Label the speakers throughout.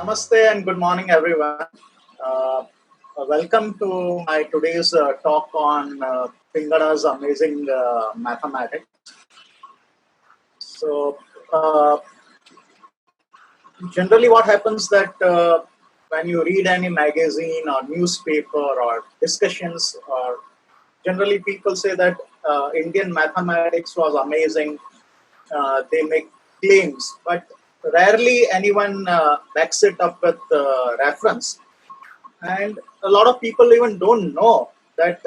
Speaker 1: Namaste and good morning, everyone. Welcome to my today's talk on Pingala's amazing mathematics. So, generally, what happens that when you read any magazine or newspaper or discussions, or generally people say that Indian mathematics was amazing. They make claims, but rarely anyone backs it up with reference. And a lot of people even don't know that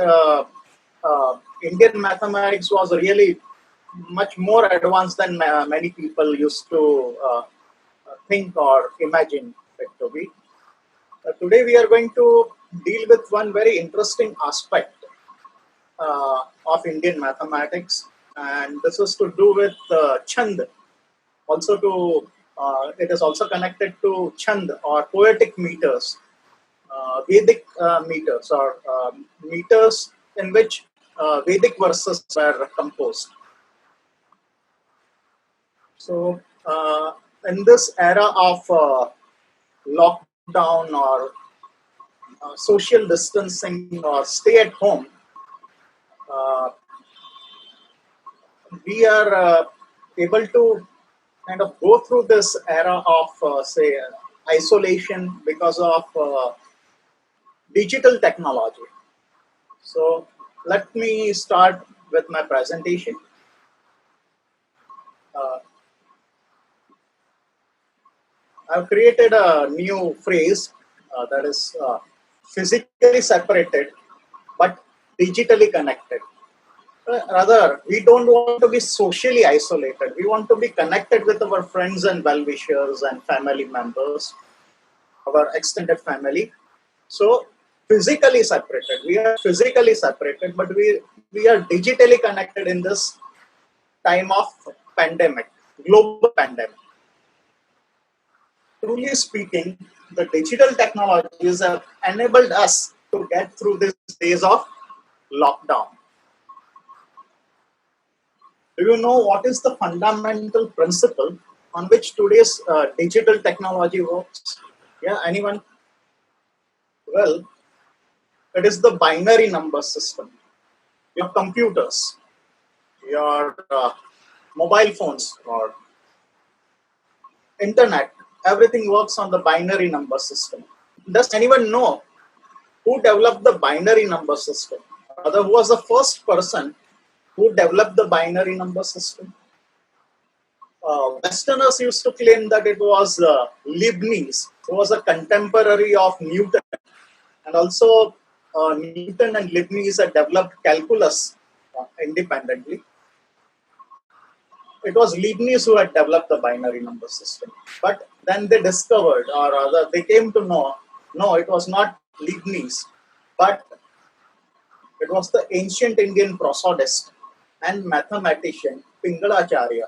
Speaker 1: Indian mathematics was really much more advanced than many people used to think or imagine it to be. Today we are going to deal with one very interesting aspect of Indian mathematics, and this is to do with Chand. Also, to it is also connected to Chand or poetic meters, Vedic meters or meters in which Vedic verses were composed. So, in this era of lockdown or social distancing or stay at home, uh, we are able to kind of go through this era of, say, isolation because of digital technology. So, let me start with my presentation. Uh, I've created a new phrase that is physically separated but digitally connected. Rather, we don't want to be socially isolated. We want to be connected with our friends and well wishers and family members, our extended family. So, physically separated. We are physically separated, but we are digitally connected in this time of pandemic, global pandemic. Truly speaking, the digital technologies have enabled us to get through these days of lockdown. Do you know what is the fundamental principle on which today's digital technology works? Yeah, anyone? Well, it is the binary number system. Your computers, your mobile phones, or internet, everything works on the binary number system. Does anyone know who developed the binary number system? Who was the first person who developed the binary number system? Westerners used to claim that it was Leibniz, who was a contemporary of Newton, and also Newton and Leibniz had developed calculus independently. It was Leibniz who had developed the binary number system, but then they discovered, or rather, they came to know, no, it was not Leibniz, but it was the ancient Indian prosodist and mathematician Pingalacharya,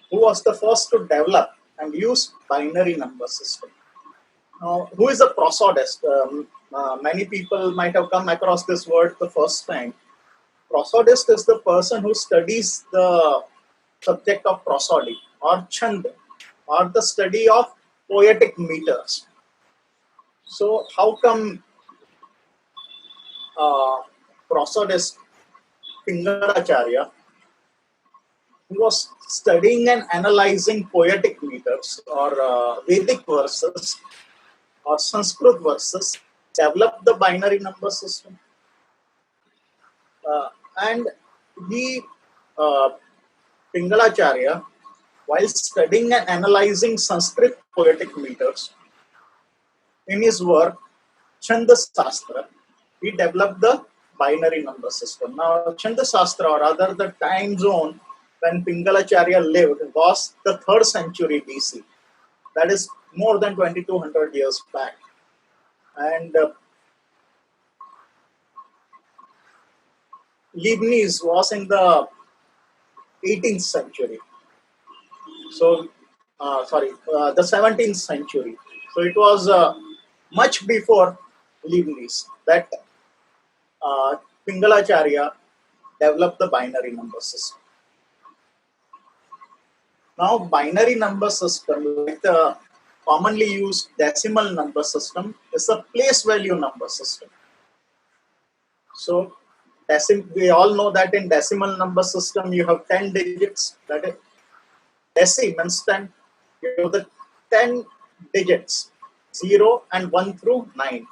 Speaker 1: who was the first to develop and use binary number system. Now, who is a prosodist? Many people might have come across this word the first time. Prosodist is the person who studies the subject of prosody or chand, or the study of poetic meters. So, how come uh, prosodist Pingalacharya, who was studying and analyzing poetic meters or Vedic verses or Sanskrit verses, developed the binary number system. And he, uh, Pingalacharya, while studying and analyzing Sanskrit poetic meters, in his work Chanda Sastra, he developed the binary number system. Now, Chanda Sastra, or rather the time zone when Pingalacharya lived, was the 3rd century BC. That is more than 2200 years back. And Leibniz was in the 18th century. So, the 17th century. So it was much before Leibniz that Pingalacharya developed the binary number system. Now, binary number system, like the commonly used decimal number system is a place value number system. So we all know that in decimal number system you have 10 digits. That is deci means 10. You have the 10 digits 0 and 1 through 9.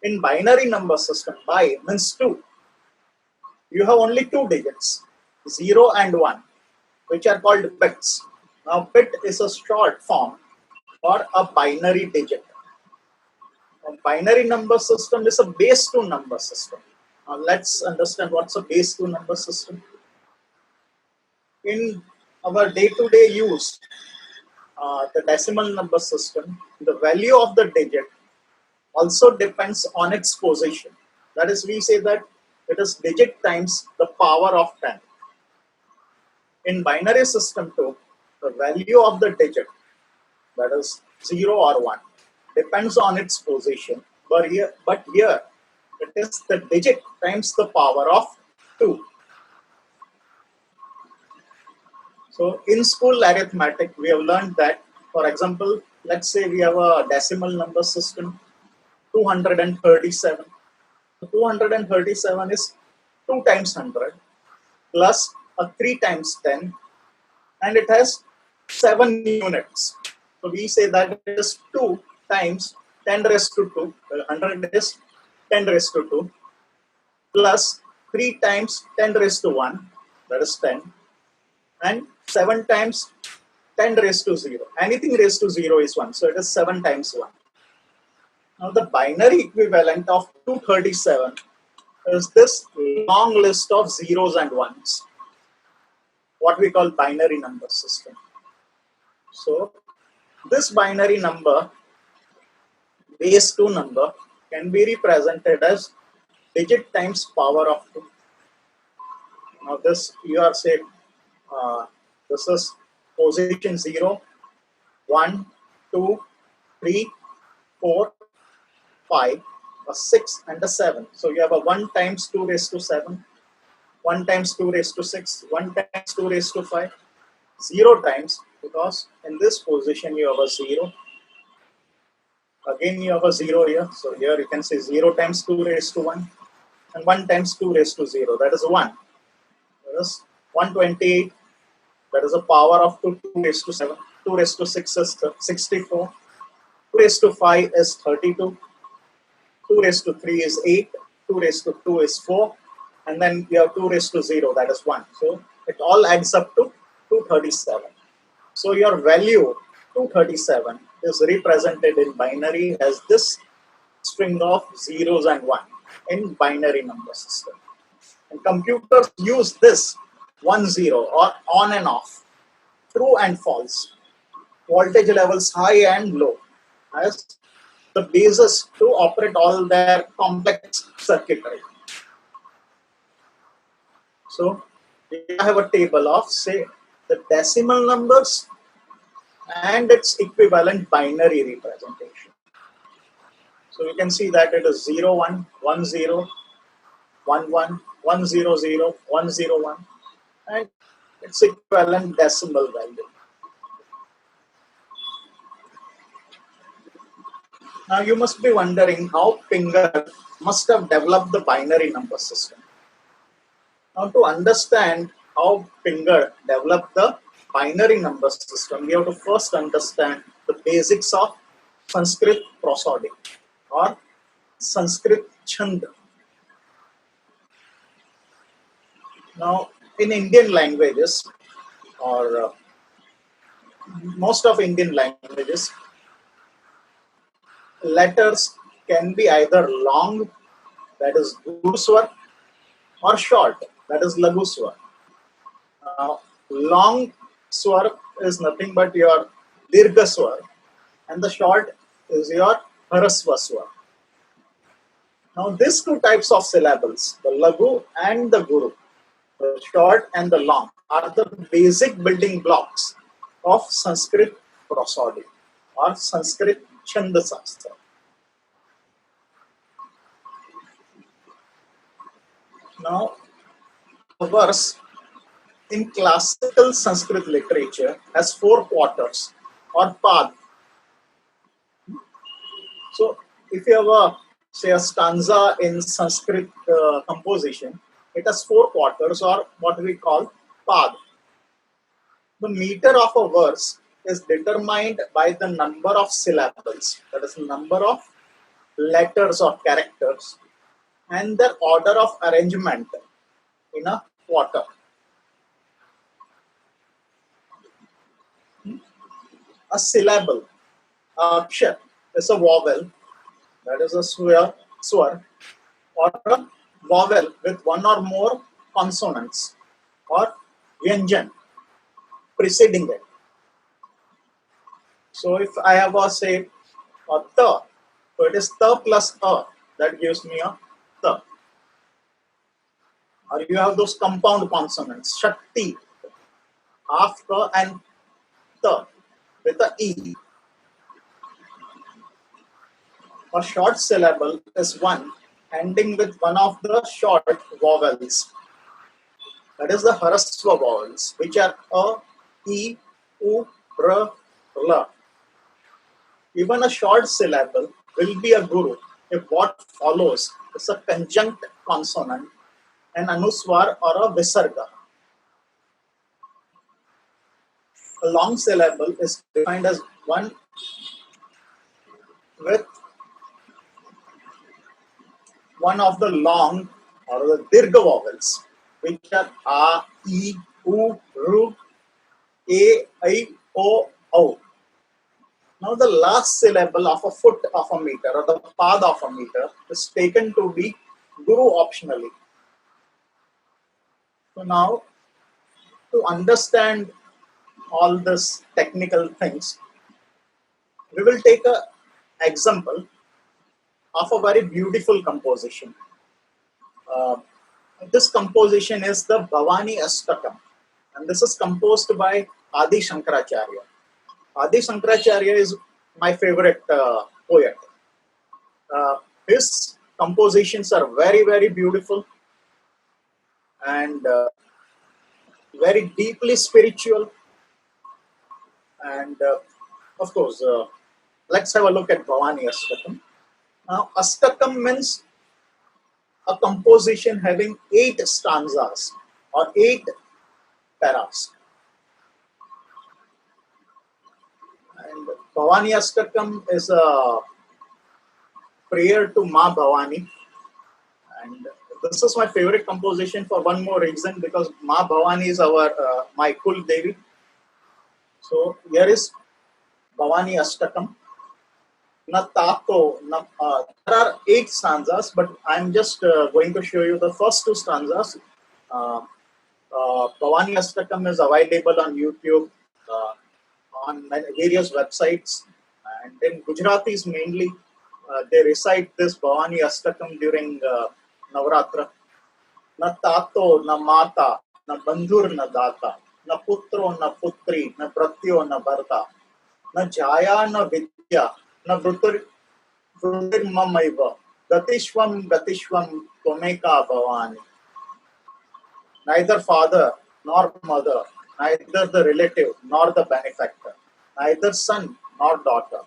Speaker 1: In binary number system, bi means 2. You have only 2 digits 0 and 1, which are called bits. Now bit is a short form for a binary digit. A binary number system is a base 2 number system. Now let's understand what's a base 2 number system. In our day-to-day use, the decimal number system, the value of the digit also depends on its position. That is, we say that it is digit times the power of 10. In binary system too, the value of the digit, that is 0 or 1, depends on its position. But here it is the digit times the power of 2. So in school arithmetic, we have learned that, for example, let's say we have a decimal number system, 237. So 237 is 2 times 100 plus a 3 times 10, and it has 7 units. So we say that it is 2 times 10 raised to 2, 100 is 10 raised to 2, plus 3 times 10 raised to 1, that is 10, and 7 times 10 raised to 0. Anything raised to 0 is 1, so it is 7 times 1. Now the binary equivalent of 237 is this long list of zeros and ones, what we call binary number system. So this binary number, base 2 number, can be represented as digit times power of 2. Now this, you are saying, this is position 0, 1, 2, 3, 4, 5, a 6 and a 7. So you have a 1 times 2 raised to 7, 1 times 2 raised to 6, 1 times 2 raised to 5, 0 times, because in this position you have a 0. Again you have a 0 here. So here you can say 0 times 2 raised to 1 and 1 times 2 raised to 0. That is 1. That is 128. That is a power of 2, 2 raised to 7. 2 raised to 6 is 64. 2 raised to 5 is 32. 2 raised to 3 is 8. 2 raised to 2 is 4. And then you have 2 raised to 0, that is 1. So it all adds up to 237. So your value 237 is represented in binary as this string of zeros and 1 in binary number system. And computers use this 1, 0 or on and off, true and false, voltage levels high and low as the basis to operate all their complex circuitry. So I have a table of, say, the decimal numbers and its equivalent binary representation. So you can see that it is 0, 1, 1, 0, 1, 1, 1, 0, 0, 1, 0, 1, and its equivalent decimal value. Now you must be wondering how Pinker must have developed the binary number system. Now to understand how Pinker developed the binary number system, we have to first understand the basics of Sanskrit prosody or Sanskrit Chand. Now in Indian languages, or most of Indian languages, letters can be either long, that is Guru Swar, or short, that is Laghu Swar. Long swar is nothing but your Dirgha Swar, and the short is your Harasva Swar. Now these two types of syllables, the Laghu and the Guru, the short and the long, are the basic building blocks of Sanskrit prosody or Sanskrit Chanda Sastra. Now, a verse in classical Sanskrit literature has 4 quarters or pad. So if you have say a stanza in Sanskrit composition, it has 4 quarters, or what we call pad. The meter of a verse is determined by the number of syllables, that is, the number of letters or characters, and their order of arrangement in a quarter. A syllable, akshar, is a vowel, that is a swar, or a vowel with one or more consonants, or vyanjan preceding it. So if I have a say a ta, so it is ta plus a, that gives me a ta. Or you have those compound consonants, shakti, half ka and ta with a e. A short syllable is one ending with one of the short vowels. That is the harasva vowels, which are a, e, u, r, la. Even a short syllable will be a guru if what follows is a conjunct consonant, an anuswar or a visarga. A long syllable is defined as one with one of the long or the dirgha vowels, which are a, e, u, ru, a, I, o. Now the last syllable of a foot of a meter or the pad of a meter is taken to be guru optionally. So now, to understand all these technical things, we will take an example of a very beautiful composition. This composition is the Bhavani Ashtakam, and this is composed by Adi Shankaracharya. Adi Shankaracharya is my favorite poet. His compositions are very, very beautiful and very deeply spiritual. And of course, let's have a look at Bhavani Ashtakam. Now, Ashtakam means a composition having 8 stanzas or 8 paras. And Bhavani Ashtakam is a prayer to Ma Bhavani. And this is my favorite composition for one more reason, because Ma Bhavani is my Kul Devi. So here is Bhavani Ashtakam. There are 8 stanzas, but I'm just going to show you the first 2 stanzas. Bhavani Ashtakam is available on YouTube, on various websites, and in Gujaratis mainly, they recite this Bhavani Ashtakam during Navratra. Na tato, na mata, na bandhur, na data, na putro, na putri, na pratyo, na bharta, na jaya, na vidya, na vrutir mamayva, gatishvam tomeka bhavani. Neither father nor mother, neither the relative nor the benefactor, neither son nor daughter,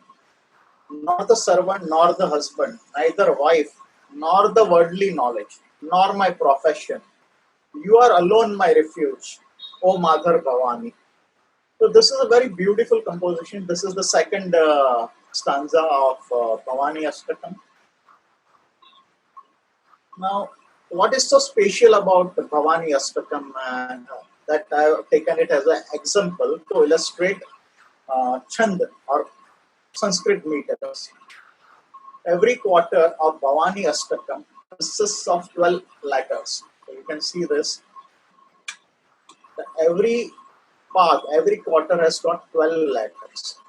Speaker 1: nor the servant nor the husband, neither wife nor the worldly knowledge, nor my profession. You are alone my refuge, O Madhar Bhavani. So this is a very beautiful composition. This is the second stanza of Bhavani Ashtakam. Now, what is so special about the Bhavani Ashtakam, that I have taken it as an example to illustrate Chand or Sanskrit meters. Every quarter of Bhavani Ashtakam consists of 12 letters. So you can see this. Every part, every quarter has got 12 letters.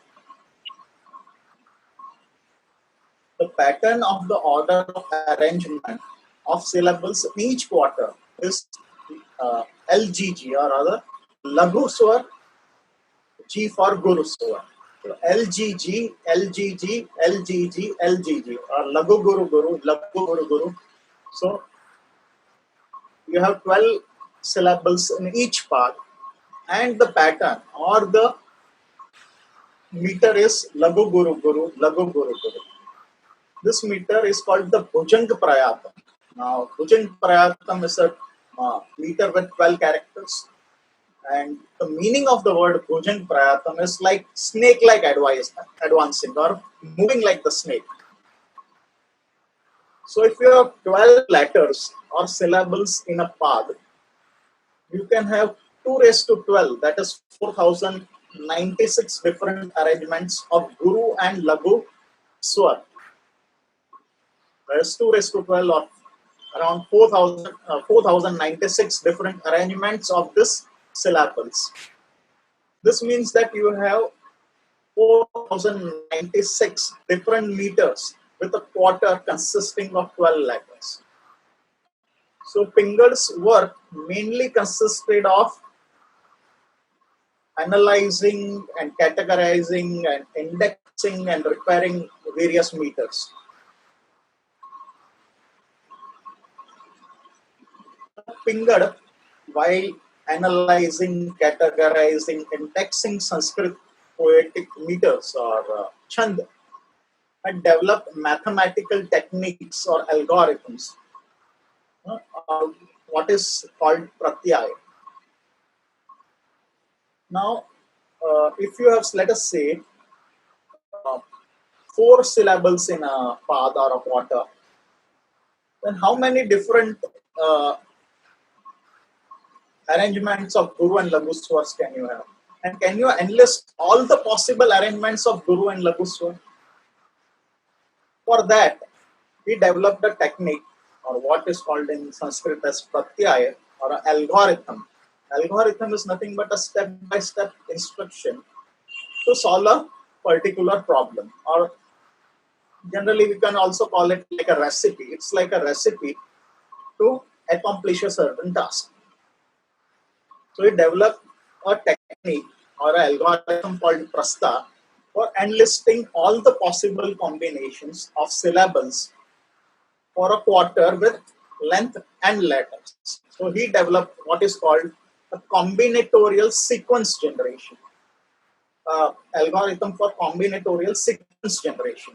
Speaker 1: The pattern of the order of arrangement of syllables in each quarter is LGG, or rather Laghu Swar, G for Guru Swar. So LGG, LGG, LGG, LGG, or Laghu Guru Guru, Laghu Guru Guru. So you have 12 syllables in each part, and the pattern or the meter is Laghu Guru Guru, Laghu Guru Guru. This meter is called the Bhujang Prayatam. Now, Bhujang Prayatam is a meter with 12 characters. And the meaning of the word Bhujang Prayatam is like snake-like advancing or moving like the snake. So if you have 12 letters or syllables in a pad, you can have 2 raised to 12, that is 4096 different arrangements of Guru and Lagu Swar. That is 2 raised to 12 or around 4096 different arrangements of this syllables. This means that you have 4096 different meters with a quarter consisting of 12 letters. So Pingar's work mainly consisted of analyzing and categorizing and indexing and repairing various meters. Pingar, while analyzing, categorizing, indexing Sanskrit poetic meters or chand, had developed mathematical techniques or algorithms, what is called pratyaya. Now, if you have, let us say, 4 syllables in a pad or a quarter, then how many different arrangements of Guru and Lagu Swars can you have? And can you enlist all the possible arrangements of Guru and Lagu Swar? For that, he developed a technique, or what is called in Sanskrit as pratyaya, or an algorithm. Algorithm is nothing but a step-by-step instruction to solve a particular problem, or generally we can also call it like a recipe. It's like a recipe to accomplish a certain task. So he developed a technique or an algorithm called Prastha for enlisting all the possible combinations of syllables for a quarter with length and letters. So he developed what is called a combinatorial sequence generation. Algorithm for combinatorial sequence generation.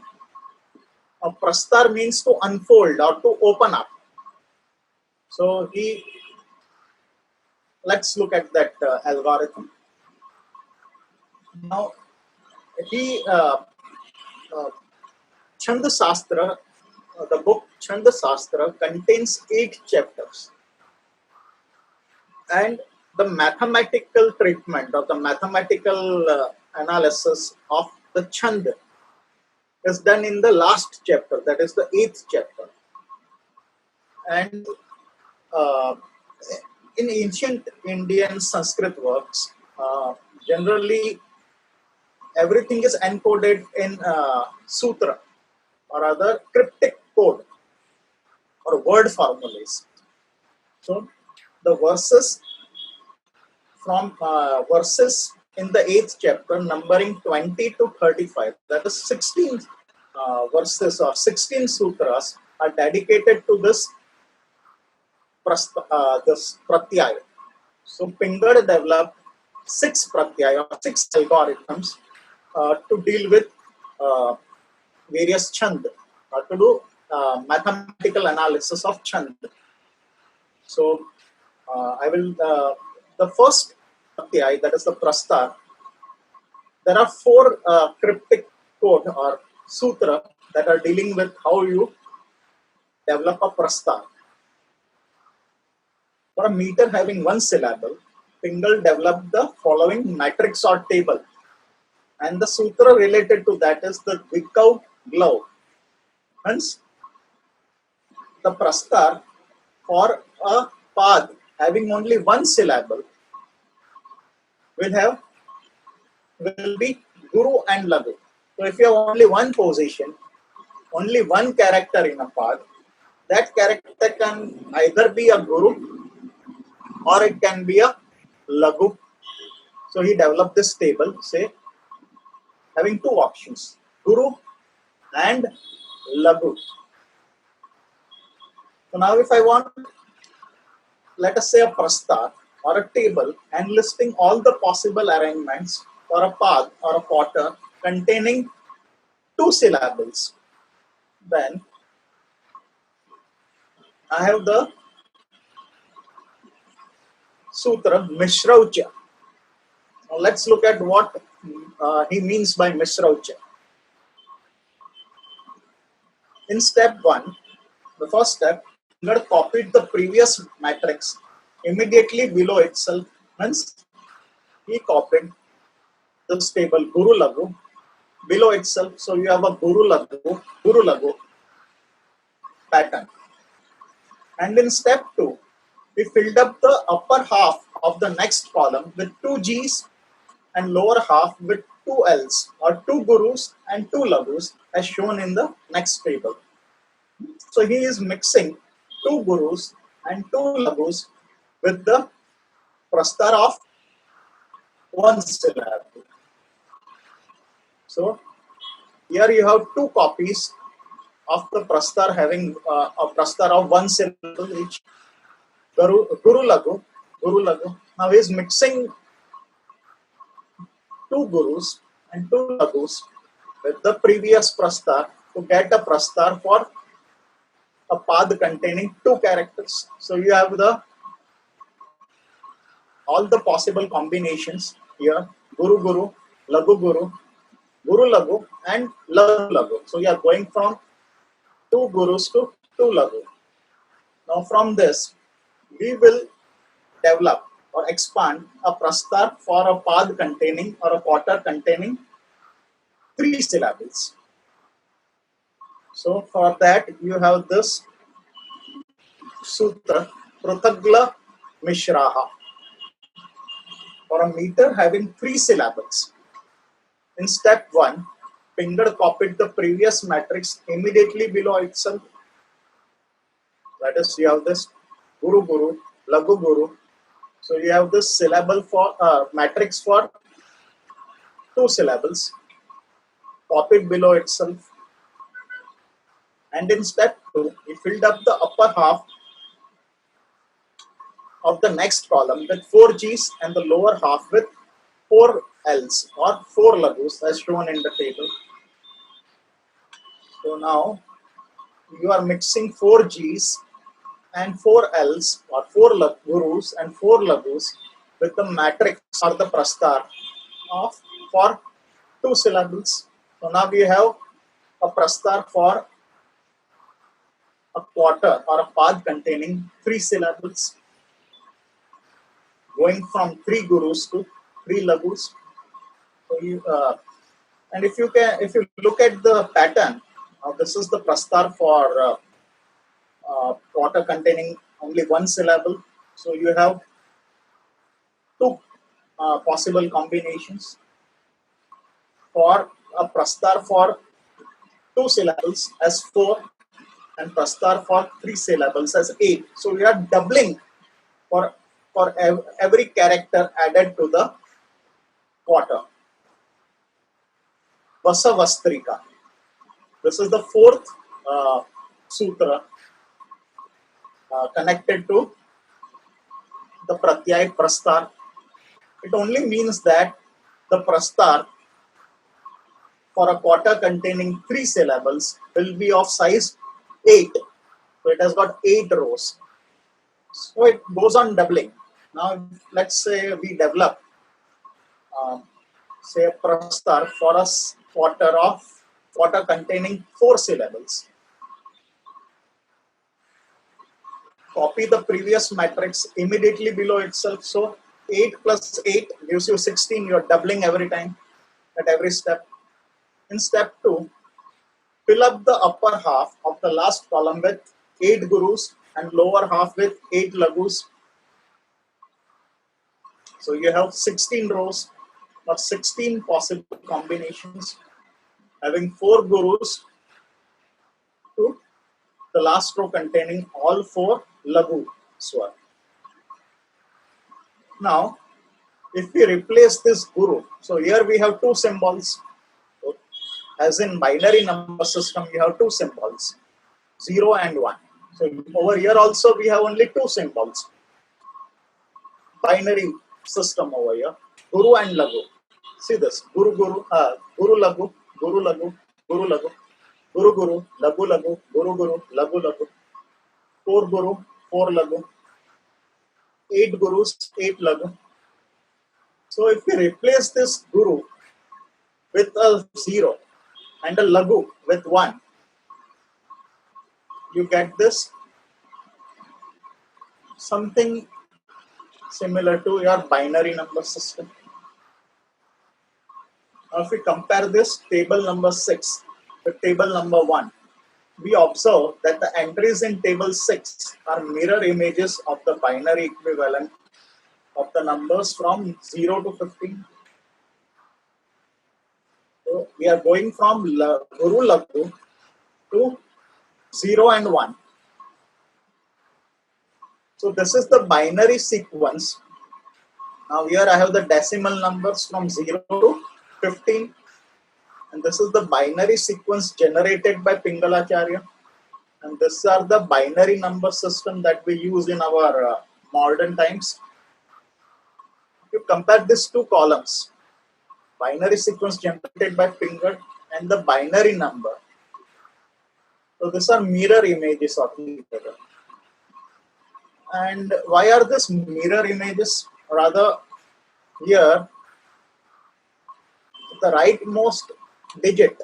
Speaker 1: Prastar means to unfold or to open up. So let's look at that algorithm. Now, Chand Sastra, the book Chand Sastra contains 8 chapters. And the mathematical treatment or the mathematical analysis of the Chand is done in the last chapter, that is the 8th chapter. And in ancient Indian Sanskrit works, generally everything is encoded in sutra or other cryptic code or word formulas. So the verses in the 8th chapter, numbering 20 to 35, that is 16 verses or 16 sutras are dedicated to this pratyaya. So Pingar developed 6 pratyaya, 6 algorithms to deal with various chand, or to do mathematical analysis of chand. So the first pratyaya, that is the prastar, there are 4 cryptic code or sutra that are dealing with how you develop a prastar. For a meter having 1 syllable, Pingal developed the following matrix or table. And the sutra related to that is the Vikau glove. Hence, the prastar for a pad having only 1 syllable will be Guru and Lagu. So if you have only 1 position, only 1 character in a pad, that character can either be a Guru or it can be a Lagu. So he developed this table, say, having 2 options, Guru and Lagu. So now if I want, let us say, a prastar or a table and listing all the possible arrangements for a pad or a quarter containing 2 syllables, Then I have the sutra Mishraucha. Now let's look at what he means by Mishraucha. In step 1, the first step, Finger copied the previous matrix immediately below itself. Means he copied this table Guru Lagu below itself. So you have a Guru Lagu pattern. And in step 2, we filled up the upper half of the next column with 2 Gs and lower half with 2 Ls or 2 Gurus and 2 Lagus as shown in the next table. So he is mixing 2 Gurus and 2 Lagus with the prastar of 1 syllable. So here you have 2 copies of the prastar having a prastar of 1 syllable each. Guru Lagu. Now he is mixing 2 Gurus and 2 Lagus with the previous prastar to get a prastar for a path containing 2 characters. So you have all the possible combinations here: Guru Guru, Guru Lagu, and Lagu. So you are going from 2 Gurus to 2 Lagu. Now from this, we will develop or expand a prastar for a path containing or a quarter containing 3 syllables. So for that you have this sutra Prutagla Mishraha for a meter having 3 syllables. In step 1, Finger copied the previous matrix immediately below itself. That is, you have this Guru Guru, Lagu Guru. So you have this syllable for matrix for 2 syllables copied below itself. And in step 2, we filled up the upper half of the next column with 4 Gs and the lower half with 4 Ls or 4 Lagus as shown in the table. So now you are mixing 4 Gs and 4 Ls or 4 Gurus and 4 Lagus with the matrix or the prastar of for 2 syllables. So now we have a prastar for a quarter or a path containing 3 syllables, going from 3 Gurus to 3 Lagus. So you, and if you look at the pattern, this is the prastar for quarter containing only 1 syllable. So you have 2 possible combinations for a prastar for 2 syllables as 4 and prastar for 3 syllables as 8. So we are doubling for every character added to the quarter. Vasavastrika. This is the 4th sutra connected to the pratyay prastar. It only means that the prastar for a quarter containing 3 syllables will be of size 8. So it has got 8 rows. So it goes on doubling. Now let's say we develop say a prastar for a quarter containing 4 syllables. Copy the previous matrix immediately below itself. So 8 plus 8 gives you 16. You are doubling every time at every step. In step 2, fill up the upper half of the last column with 8 Gurus and lower half with 8 Lagus. So you have 16 rows or 16 possible combinations having 4 Gurus to the last row containing all 4 Lagu swar. Now, if we replace this Guru, so here we have 2 symbols. So, as in binary number system, you have 2 symbols, 0 and 1. So over here also we have only 2 symbols. Binary system over here, Guru and Lagu. See this, Guru Lagu, Guru Lagu, Guru Lagu, Guru Guru, Lagu Lagu, Guru Guru, Lagu Lagu, 4 Guru, 4 Lagu, 8 Gurus, 8 Lagu. So if we replace this Guru with a 0 and a Lagu with 1, you get this something similar to your binary number system. Now if we compare this table number 6 with table number 1, we observe that the entries in table 6 are mirror images of the binary equivalent of the numbers from 0 to 15. So we are going from Guru Lagu to 0 and 1. So this is the binary sequence. Now here I have the decimal numbers from 0 to 15. And this is the binary sequence generated by Pingalacharya. And these are the binary number system that we use in our modern times. If you compare these two columns, binary sequence generated by Pingal and the binary number. So these are mirror images of each other. And why are these mirror images? Rather, here, the rightmost digit,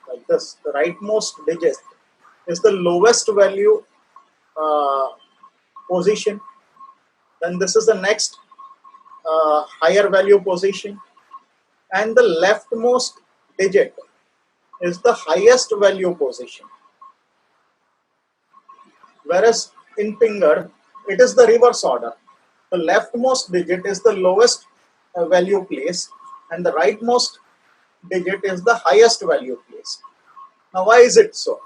Speaker 1: like this, the rightmost digit is the lowest value position. Then this is the next higher value position. And the leftmost digit is the highest value position. Whereas in Pingar, it is the reverse order. The leftmost digit is the lowest value place, and the rightmost digit is the highest value place. Now, why is it so?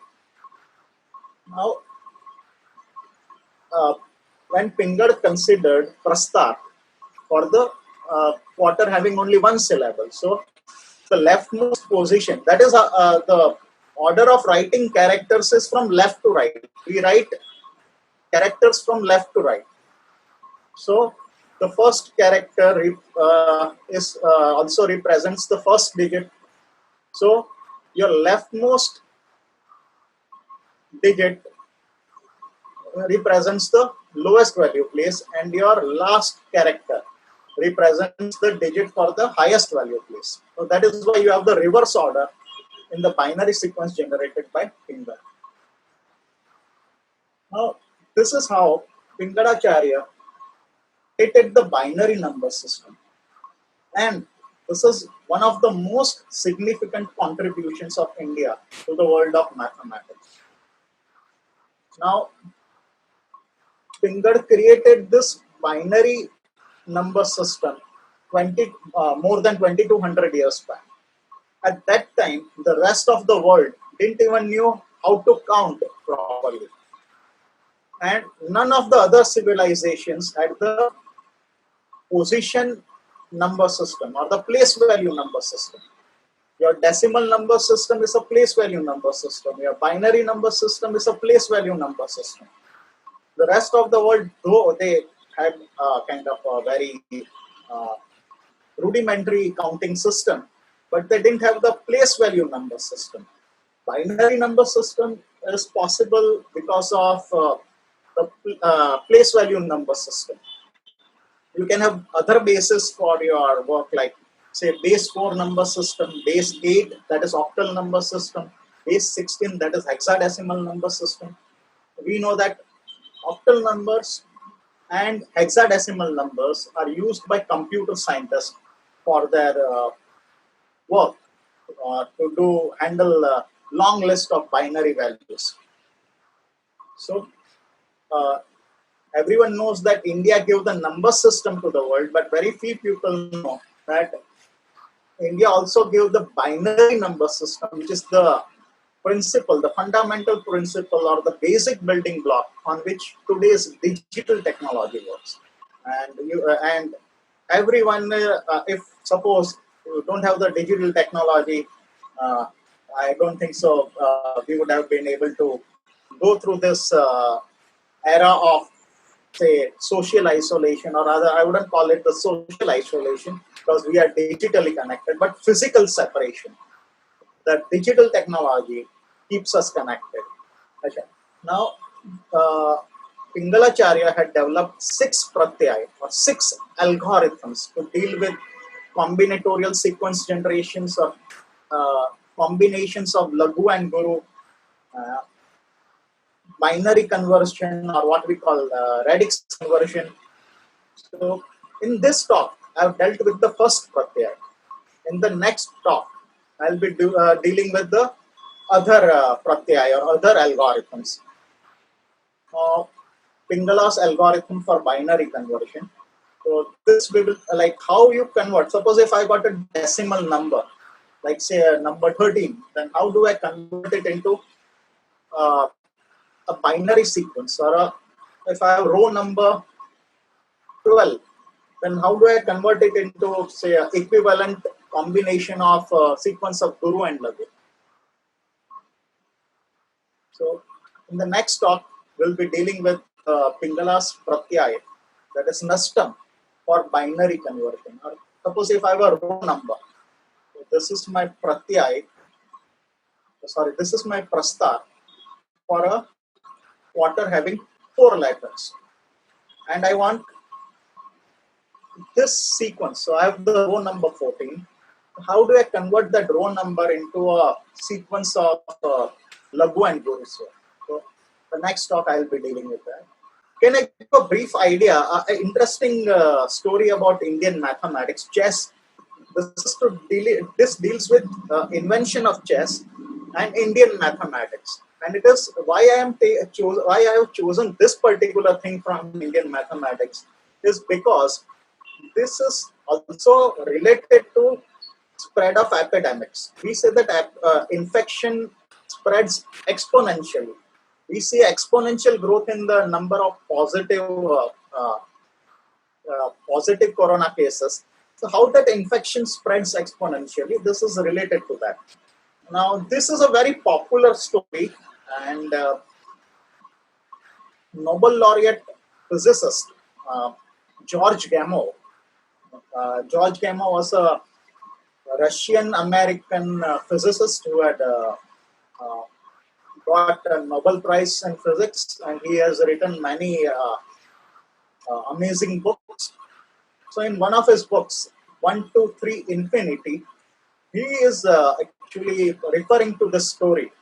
Speaker 1: Now, when Pingar considered Prastar for the quarter having only one syllable, so the leftmost position, that is the order of writing characters is from left to right. We write characters from left to right. So the first character is also represents the first digit. So your leftmost digit represents the lowest value place, and your last character represents the digit for the highest value place. So that is why you have the reverse order in the binary sequence generated by Pingar. Now, this is how Pingaracharya created the binary number system. And this is one of the most significant contributions of India to the world of mathematics. Now, Pingar created this binary number system more than 2200 years back. At that time, the rest of the world didn't even know how to count properly. And none of the other civilizations had the position number system or the place value number system. Your decimal number system is a place value number system. Your binary number system is a place value number system. The rest of the world, though they had kind of a very rudimentary counting system, but they didn't have the place value number system. Binary number system is possible because of the place value number system. You can have other bases for your work, like say base 4 number system, base 8 that is octal number system, base 16 that is hexadecimal number system. We know that octal numbers and hexadecimal numbers are used by computer scientists for their work to handle a long list of binary values. So everyone knows that India gave the number system to the world, but very few people know that India also gave the binary number system, which is the principle, the fundamental principle or the basic building block on which today's digital technology works. And everyone, if suppose you don't have the digital technology, I don't think so we would have been able to go through this era of, say, social isolation, or rather I wouldn't call it the social isolation because we are digitally connected, but physical separation. the digital technology keeps us connected. Okay. Now, uh, Pingalacharya had developed six pratyay or six algorithms to deal with combinatorial sequence generations or uh, combinations of Lagu and Guru, uh, binary conversion, or what we call radix conversion. So, in this talk, I've dealt with the first pratyay. In the next talk, I'll be dealing with the other pratyay or other algorithms. Uh, Pingala's algorithm for binary conversion. So this we will like how you convert. Suppose if I got a decimal number, like say number 13, then how do I convert it into uh, a binary sequence, or if I have row number 12, then how do I convert it into say a equivalent combination of sequence of Guru and Lagu? So in the next talk, we'll be dealing with Pingala's pratyay, that is Nashtam for binary conversion. Or suppose if I have a row number, so this is my pratyay, sorry, this is my prastar for a quarter having 4 letters. And I want this sequence. So I have the row number 14. How do I convert that row number into a sequence of Lagu and Guru? So the next talk I'll be dealing with that. Can I give a brief idea, an interesting story about Indian mathematics, chess? This deals with invention of chess and Indian mathematics, and it is why why I have chosen this particular thing from Indian mathematics is because this is also related to spread of epidemics. We say that infection spreads exponentially. We see exponential growth in the number of positive corona cases. So how that infection spreads exponentially, this is related to that. Now, this is a very popular story, and Nobel laureate physicist George Gamow. George Gamow was a Russian-American physicist who had uh, got a Nobel Prize in physics, and he has written many amazing books. So, in one of his books, 1, 2, 3, Infinity, he is actually referring to this story.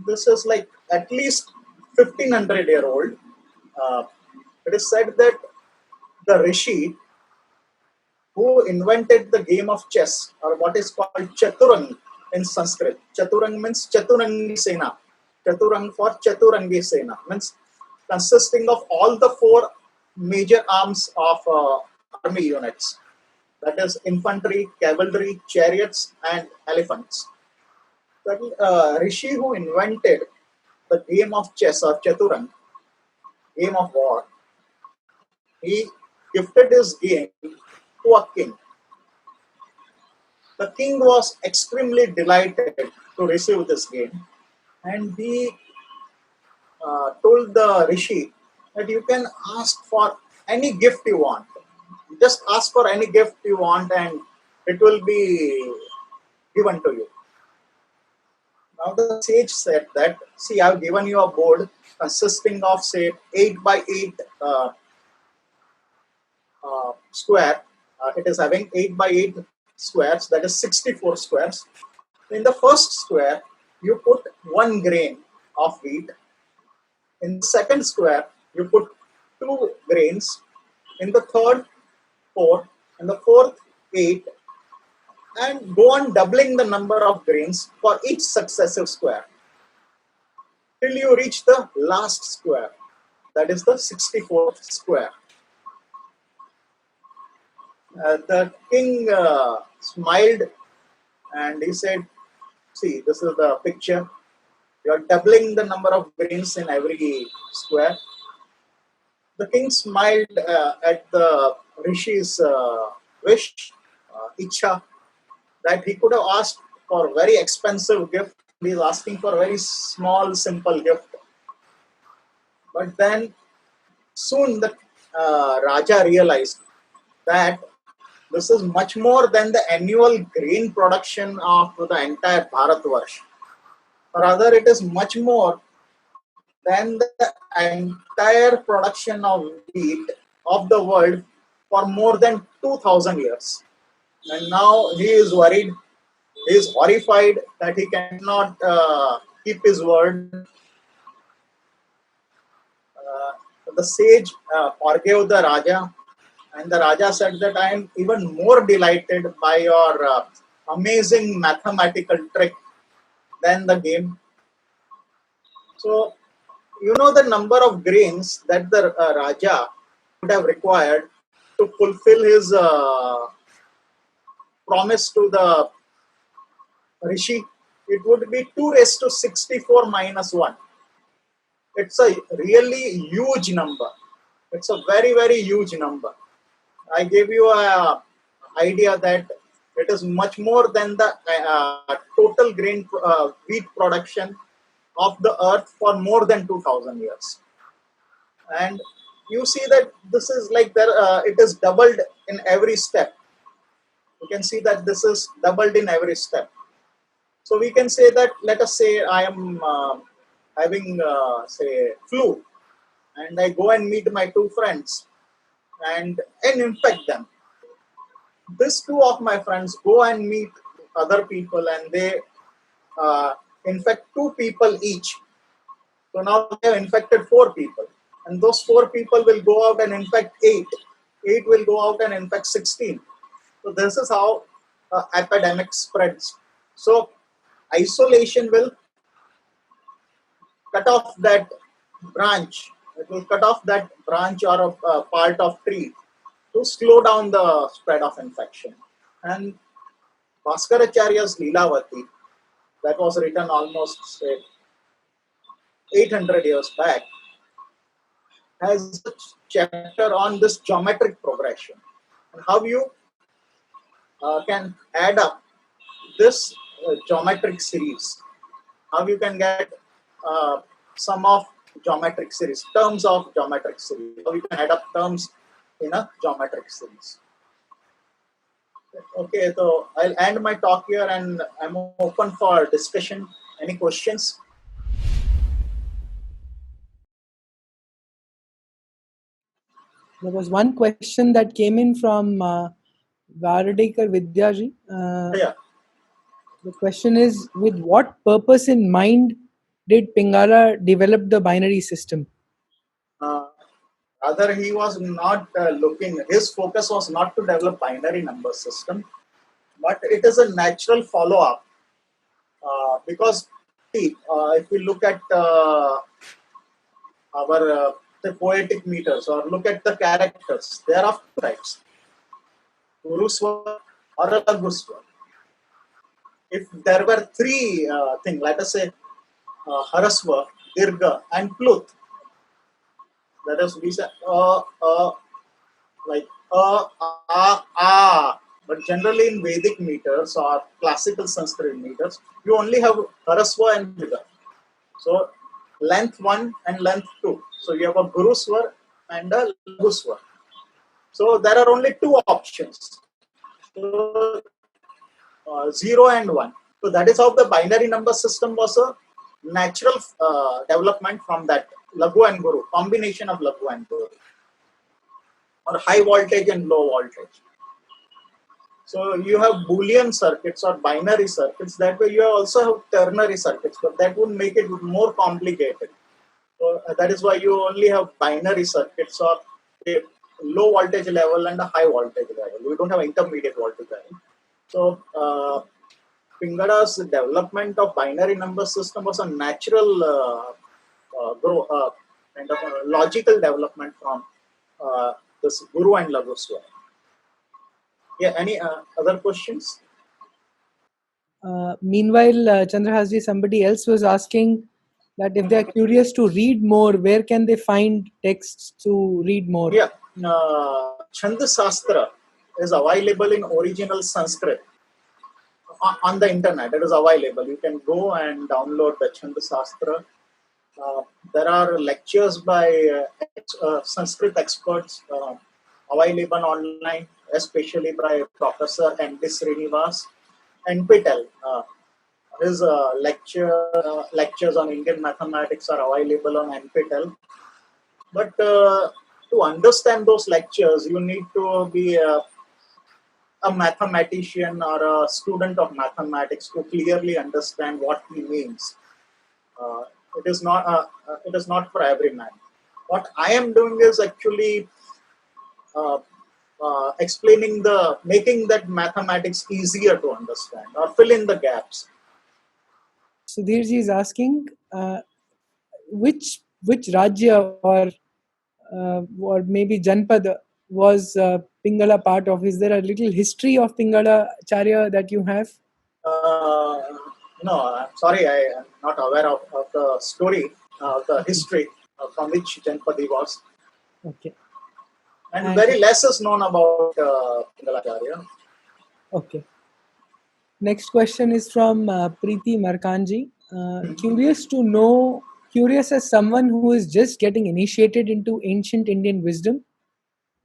Speaker 1: This is like at least 1500-year-old. Uh, it is said that the Rishi who invented the game of chess, or what is called Chaturang in Sanskrit. Chaturang means Chaturangi Sena. Chaturang for Chaturangi Sena means consisting of all the four major arms of army units. That is infantry, cavalry, chariots, and elephants. That Rishi who invented the game of chess or Chaturang, game of war, he gifted his game to a king. The king was extremely delighted to receive this game, and he told the Rishi that you can ask for any gift you want. Just ask for any gift you want, and it will be given to you. Now the sage said that, see, I've given you a board consisting of say 8 by 8 square. It is having 8 by 8 squares, that is 64 squares. In the first square, you put 1 grain of wheat. In the second square, you put 2 grains. In the third, 4. In the fourth, 8. And go on doubling the number of grains for each successive square till you reach the last square, that is the 64th square. The king smiled and he said, see, this is the picture. You are doubling the number of grains in every square. The king smiled at the Rishi's wish, Icha, that he could have asked for a very expensive gift. He is asking for a very small, simple gift. But then soon the Raja realized that this is much more than the annual grain production of the entire Bharatvarsh. Rather, it is much more than the entire production of wheat of the world for more than 2000 years. And now he is worried, he is horrified that he cannot keep his word. The sage forgave the Raja, and the Raja said that I am even more delighted by your amazing mathematical trick than the game. So, you know the number of grains that the Raja would have required to fulfill his promise to the Rishi? It would be 2 raised to 64 minus 1. It's a really huge number. It's a very, very huge number. I gave you a idea that it is much more than the total grain wheat production of the earth for more than 2000 years. And you see that this is like there, it is doubled in every step. You can see that this is doubled in every step. So we can say that, let us say I am having say flu, and I go and meet my two friends and infect them. These two of my friends go and meet other people, and they infect two people each. So now they have infected four people, and those four people will go out and infect eight. Eight will go out and infect 16. So this is how epidemic spreads. So isolation will cut off that branch. It will cut off that branch or a part of tree to slow down the spread of infection. And Bhaskaracharya's Leelavati, that was written almost say 800 years back, has a chapter on this geometric progression and how you can add up this geometric series, how you can get sum of geometric series, terms of geometric series, how you can add up terms in a geometric series. Okay, so I'll end my talk here and I'm open for discussion. Any questions?
Speaker 2: There was one question that came in from Vardekar Vidyaji.
Speaker 1: Yeah.
Speaker 2: The question is, with what purpose in mind did Pingala develop the binary system?
Speaker 1: Rather, he was not looking, his focus was not to develop binary number system, but it is a natural follow-up. Because if we look at our the poetic meters or look at the characters, there are two types, Guruswar or a Laguswar. If there were three things, let us say Haraswar, Dirga and Pluth, that is we say like but generally in Vedic meters or classical Sanskrit meters, you only have Haraswar and Dirga. So length 1 and length 2. So you have a Guruswar and a Laguswar. So there are only two options. So 0 and 1. So that is how the binary number system was a natural development from that Lagu and Guru, combination of Lagu and Guru, or high voltage and low voltage. So you have Boolean circuits or binary circuits. That way you also have ternary circuits, but that would make it more complicated. So that is why you only have binary circuits or a low voltage level and a high voltage level. You don't have intermediate voltage level. So Pingala's development of binary number system was a natural kind of a logical development from this Guru and Laguswar. Yeah, any other questions?
Speaker 2: Meanwhile, Chandrahasji, somebody else was asking that if they are curious to read more, where can they find texts to read more?
Speaker 1: Yeah, Chanda Sastra is available in original Sanskrit on the internet. It is available. You can go and download the Chanda Sastra. There are lectures by Sanskrit experts available online, especially by Professor N.T. Srinivas. NPTEL, his lectures on Indian mathematics are available on NPTEL. But to understand those lectures, you need to be a mathematician or a student of mathematics to clearly understand what he means. Uh, it is not for every man. What I am doing is actually uh, making that mathematics easier to understand or fill in the gaps.
Speaker 2: Sudhirji is asking which Rajya or maybe Janpad was Pingala part of? Is there a little history of Pingala Charya that you have?
Speaker 1: Uh, no, I'm sorry, I am not aware of the story, the history from which Janpadi was.
Speaker 2: Okay.
Speaker 1: And very less is known about Pingalacharya.
Speaker 2: Okay. Next question is from Preeti Markanji. Curious as someone who is just getting initiated into ancient Indian wisdom,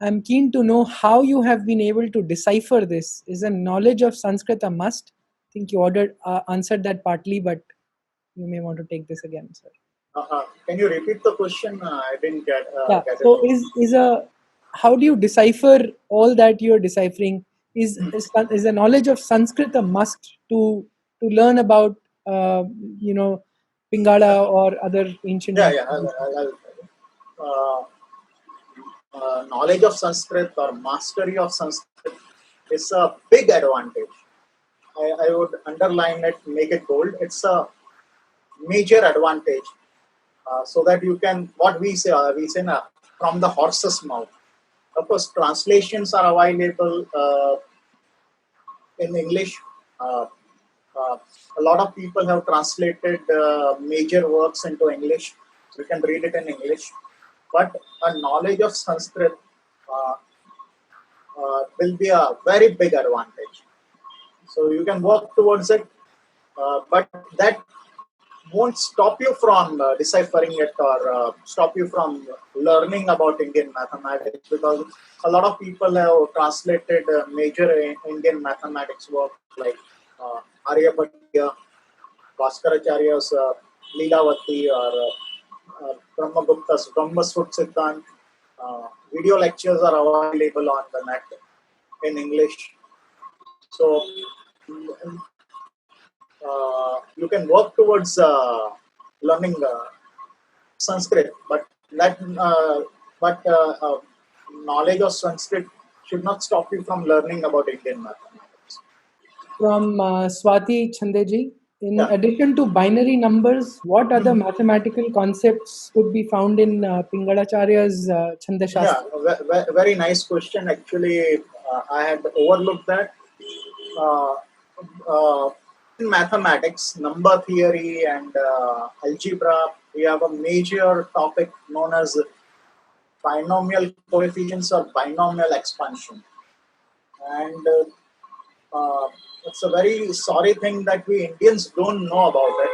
Speaker 2: I'm keen to know how you have been able to decipher this. Is a knowledge of Sanskrit a must? I think you answered that partly, but you may want to take this again, sir.
Speaker 1: Can you repeat the question? I didn't get
Speaker 2: So
Speaker 1: it.
Speaker 2: is a how do you decipher all that you're deciphering? Is a knowledge of Sanskrit a must to learn about Pingala or other ancient
Speaker 1: Yeah, yeah.
Speaker 2: mathematics?
Speaker 1: Knowledge of Sanskrit or mastery of Sanskrit is a big advantage. I would underline it, make it bold. It's a major advantage, so that you can, what we say now, from the horse's mouth. Of course, translations are available in English. Uh, uh, a lot of people have translated major works into English. You can read it in English. But a knowledge of Sanskrit uh, will be a very big advantage. So you can work towards it, but that won't stop you from deciphering it or stop you from learning about Indian mathematics, because a lot of people have translated major Indian mathematics work like Aryabhatiya, Bhaskaracharya's Leelavati, or Brahmagupta's Brahmasut Siddhant. Video lectures are available on the net in English. So you can work towards learning Sanskrit, but that knowledge of Sanskrit should not stop you from learning about Indian mathematics.
Speaker 2: From Swati Chandeji. In
Speaker 1: Yeah.
Speaker 2: addition to binary numbers, what other mathematical concepts could be found in Pingalacharya's Chanda
Speaker 1: Yeah,
Speaker 2: Shastra?
Speaker 1: very nice question. Actually, I had overlooked that. Uh, in mathematics, number theory, and algebra, we have a major topic known as binomial coefficients or binomial expansion. And it's a very sorry thing that we Indians don't know about it.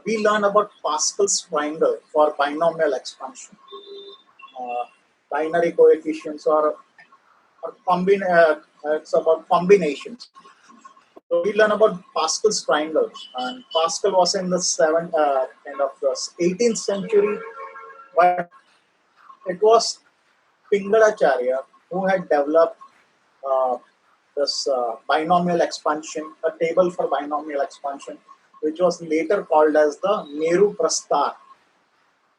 Speaker 1: We learn about Pascal's triangle for binomial expansion, uh, binary coefficients, it's about combinations. So we learn about Pascal's triangle, and Pascal was in the 18th century, but it was Pingalacharya who had developed uh, this binomial expansion, a table for binomial expansion, which was later called as the Meru Prastar.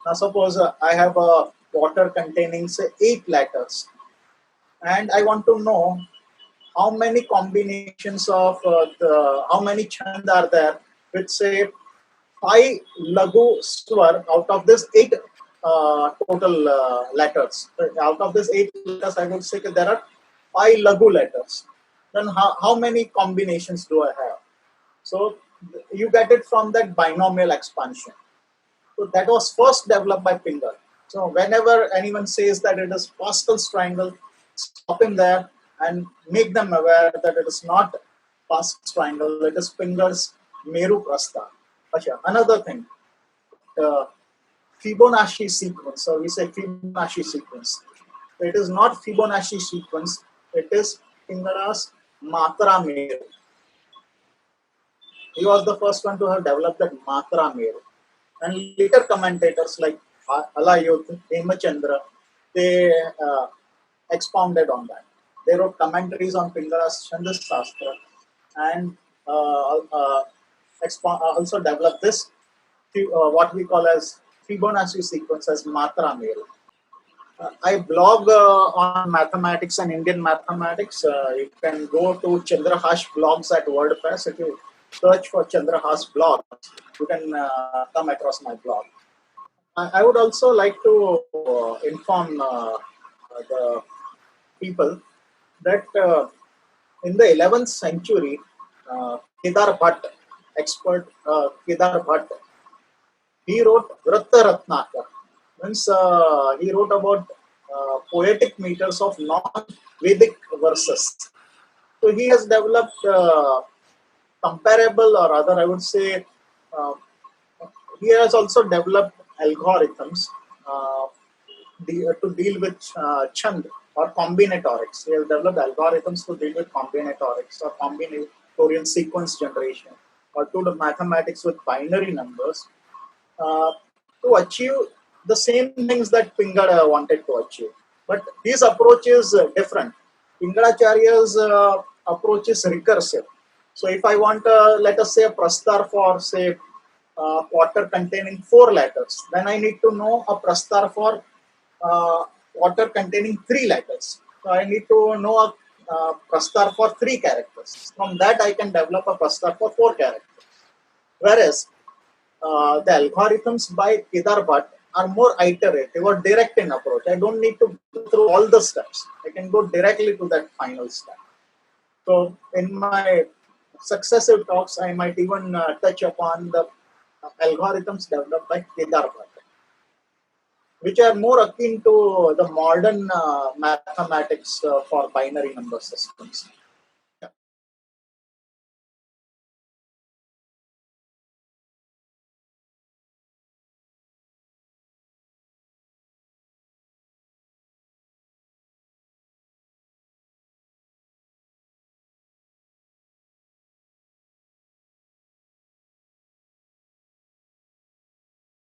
Speaker 1: Now, suppose I have a water containing, say, 8 letters, and I want to know how many combinations of how many chand are there with, say, 5 lagu swar out of this 8 total letters. Out of this 8 letters, I would say that there are 5 lagu letters. Then how many combinations do I have? So you get it from that binomial expansion. So that was first developed by Pingle. So whenever anyone says that it is Pascal's triangle, stop him there and make them aware that it is not Pascal's triangle, it is Pingle's Meru Prastha. Another thing, uh, Fibonacci sequence, or we say Fibonacci sequence. It is not Fibonacci sequence. It is Pingala's Matra Meru. He was the first one to have developed that Matra Meru. And later commentators like Alayuth, Hemachandra, they expounded on that. They wrote commentaries on Pingala's Chandas Sastra and also developed this, what we call as Fibonacci sequence as Matra Meru. I blog on mathematics and Indian mathematics. You can go to Chandrahash blogs at WordPress. If you search for Chandrahash blogs, you can come across my blog. I would also like to inform the people that in the 11th century, Kedar Bhatt, expert Kedar Bhatt, he wrote Vratta Ratnakar. Means he wrote about poetic meters of non-Vedic verses. So he has developed comparable, or rather I would say, uh, he has also developed algorithms to deal with Chand or combinatorics. He has developed algorithms to deal with combinatorics or combinatorial sequence generation, or to do mathematics with binary numbers, uh, to achieve the same things that Pingala wanted to achieve. But his approach is different. Pingalacharya's approach is recursive. So if I want, let us say, a prastar for, say, quarter containing 4 letters, then I need to know a prastar for quarter containing 3 letters. So I need to know a prastar for 3 characters. From that, I can develop a prastar for 4 characters. Whereas the algorithms by Kedar Bhatt are more iterative or direct in approach. I don't need to go through all the steps. I can go directly to that final step. So in my successive talks, I might even touch upon the algorithms developed by Kedar Bhatt, which are more akin to the modern mathematics for binary number systems.